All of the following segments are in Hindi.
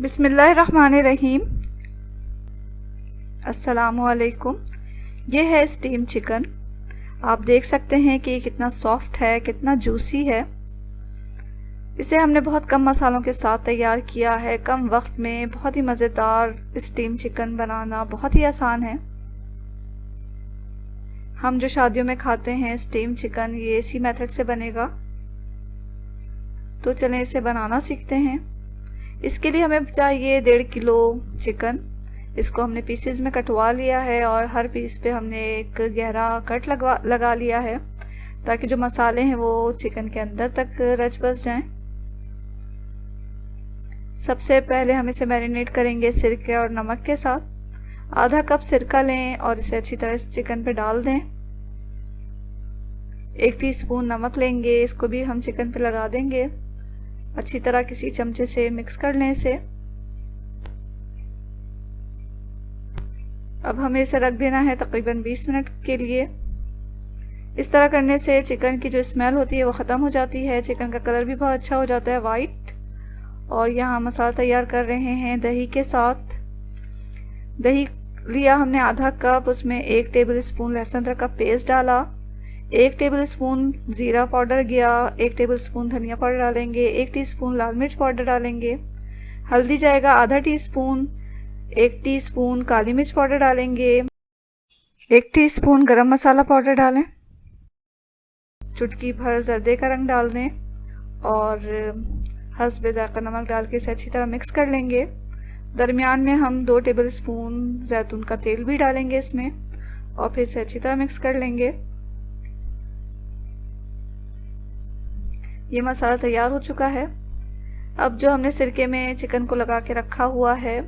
बिस्मिल्लाहिर्रहमानिर्रहीम। अस्सलामुअलैकुम। ये है स्टीम चिकन। आप देख सकते हैं कि कितना सॉफ्ट है, कितना जूसी है। इसे हमने बहुत कम मसालों के साथ तैयार किया है, कम वक्त में बहुत ही मज़ेदार स्टीम चिकन बनाना बहुत ही आसान है। हम जो शादियों में खाते हैं स्टीम चिकन, ये इसी मेथड से बनेगा। तो चलें इसे बनाना सीखते हैं। इसके लिए हमें चाहिए 1.5 किलो चिकन। इसको हमने पीसेस में कटवा लिया है और हर पीस पे हमने एक गहरा कट लगा लिया है ताकि जो मसाले हैं वो चिकन के अंदर तक रच बस जाएं। सबसे पहले हम इसे मैरिनेट करेंगे सिरके और नमक के साथ। आधा कप सिरका लें और इसे अच्छी तरह से चिकन पे डाल दें। 1 टीस्पून नमक लेंगे, इसको भी हम चिकन पे लगा देंगे। अच्छी तरह किसी चमचे से मिक्स कर लें इसे। अब हमें इसे रख देना है तकरीबन 20 मिनट के लिए। इस तरह करने से चिकन की जो स्मेल होती है वो ख़त्म हो जाती है। चिकन का कलर भी बहुत अच्छा हो जाता है, वाइट। और यहाँ मसाला तैयार कर रहे हैं दही के साथ। दही लिया हमने आधा कप, उसमें 1 टेबल स्पून लहसुन अदरक का पेस्ट डाला, 1 टेबल स्पून ज़ीरा पाउडर गया, 1 टेबल स्पून धनिया पाउडर डालेंगे, 1 टीस्पून लाल मिर्च पाउडर डालेंगे, हल्दी जाएगा आधा टीस्पून, 1 टीस्पून काली मिर्च पाउडर डालेंगे, 1 टीस्पून गरम मसाला पाउडर डालें, चुटकी भर जर्दे का रंग डाल दें और हस्बे ज़ायक़ा नमक डाल के इसे अच्छी तरह मिक्स कर लेंगे। दरमियान में हम 2 टेबल स्पून जैतून का तेल भी डालेंगे इसमें और फिर इसे अच्छी तरह मिक्स कर लेंगे। ये मसाला तैयार हो चुका है। अब जो हमने सिरके में चिकन को लगा के रखा हुआ है,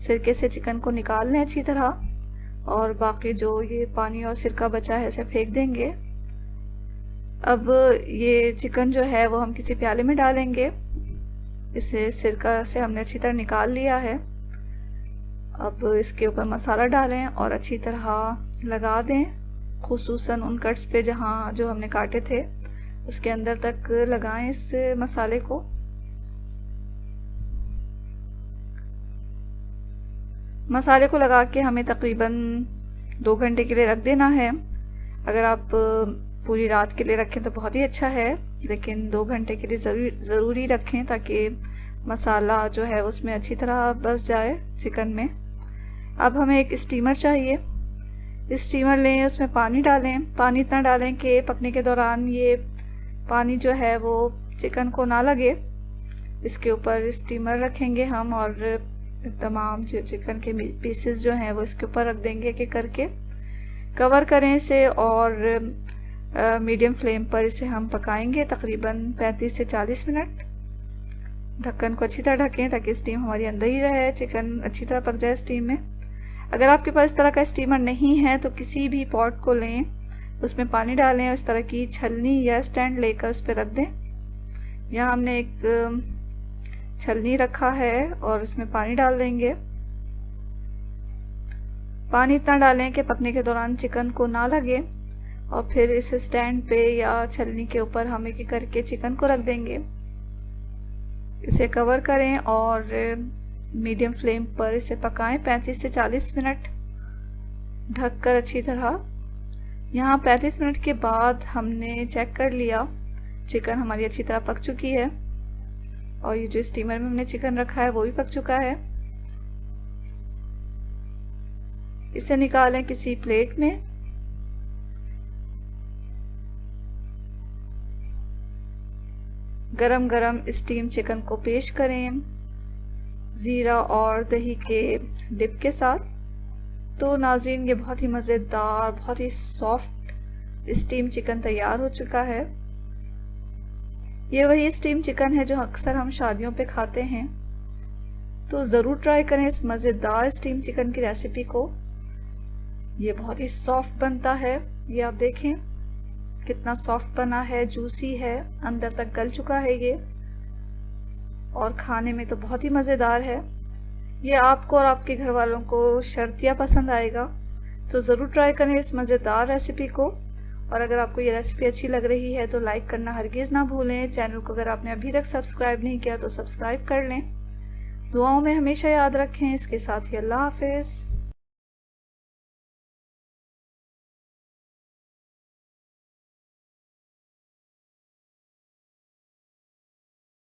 सिरके से चिकन को निकाल लें अच्छी तरह और बाकी जो ये पानी और सिरका बचा है इसे फेंक देंगे। अब ये चिकन जो है वो हम किसी प्याले में डालेंगे। इसे सिरका से हमने अच्छी तरह निकाल लिया है। अब इसके ऊपर मसाला डालें और अच्छी तरह लगा दें, खुसूसन उन कट्स पे जहाँ जो हमने काटे थे उसके अंदर तक लगाएं इस मसाले को। मसाले को लगा के हमें तकरीबन 2 घंटे के लिए रख देना है। अगर आप पूरी रात के लिए रखें तो बहुत ही अच्छा है, लेकिन 2 घंटे के लिए ज़रूरी रखें ताकि मसाला जो है उसमें अच्छी तरह बस जाए चिकन में। अब हमें एक स्टीमर चाहिए। स्टीमर लें, उसमें पानी डालें। पानी इतना डालें कि पकने के दौरान ये पानी जो है वो चिकन को ना लगे। इसके ऊपर स्टीमर रखेंगे हम और तमाम जो चिकन के पीसेस जो हैं वो इसके ऊपर रख देंगे एक एक करके। कवर करें इसे और मीडियम फ्लेम पर इसे हम पकाएंगे तकरीबन 35 से 40 मिनट। ढक्कन को अच्छी तरह ढकें ताकि स्टीम हमारी अंदर ही रहे, चिकन अच्छी तरह पक जाए स्टीम में। अगर आपके पास इस तरह का स्टीमर नहीं है तो किसी भी पॉट को लें, उसमें पानी डालें और इस तरह की छलनी या स्टैंड लेकर उस पर रख दें। यहाँ हमने एक छलनी रखा है और उसमें पानी डाल देंगे। पानी इतना डालें कि पकने के दौरान चिकन को ना लगे और फिर इस स्टैंड पे या छलनी के ऊपर हम एक एक करके चिकन को रख देंगे। इसे कवर करें और मीडियम फ्लेम पर इसे पकाएं 35 से 40 मिनट ढककर अच्छी तरह। यहाँ 35 मिनट के बाद हमने चेक कर लिया, चिकन हमारी अच्छी तरह पक चुकी है और ये जो स्टीमर में हमने चिकन रखा है वो भी पक चुका है। इसे निकालें किसी प्लेट में। गरम गरम स्टीम चिकन को पेश करें ज़ीरा और दही के डिप के साथ। तो नाज़रीन, ये बहुत ही मज़ेदार, बहुत ही सॉफ्ट स्टीम चिकन तैयार हो चुका है। ये वही स्टीम चिकन है जो अक्सर हम शादियों पे खाते हैं। तो ज़रूर ट्राई करें इस मज़ेदार स्टीम चिकन की रेसिपी को। ये बहुत ही सॉफ्ट बनता है। ये आप देखें कितना सॉफ्ट बना है, जूसी है, अंदर तक गल चुका है ये और खाने में तो बहुत ही मज़ेदार है। ये आपको और आपके घर वालों को शर्तिया पसंद आएगा। तो ज़रूर ट्राई करें इस मज़ेदार रेसिपी को। और अगर आपको ये रेसिपी अच्छी लग रही है तो लाइक करना हरगिज़ ना भूलें। चैनल को अगर आपने अभी तक सब्सक्राइब नहीं किया तो सब्सक्राइब कर लें। दुआओं में हमेशा याद रखें। इसके साथ ही अल्लाह हाफिज़।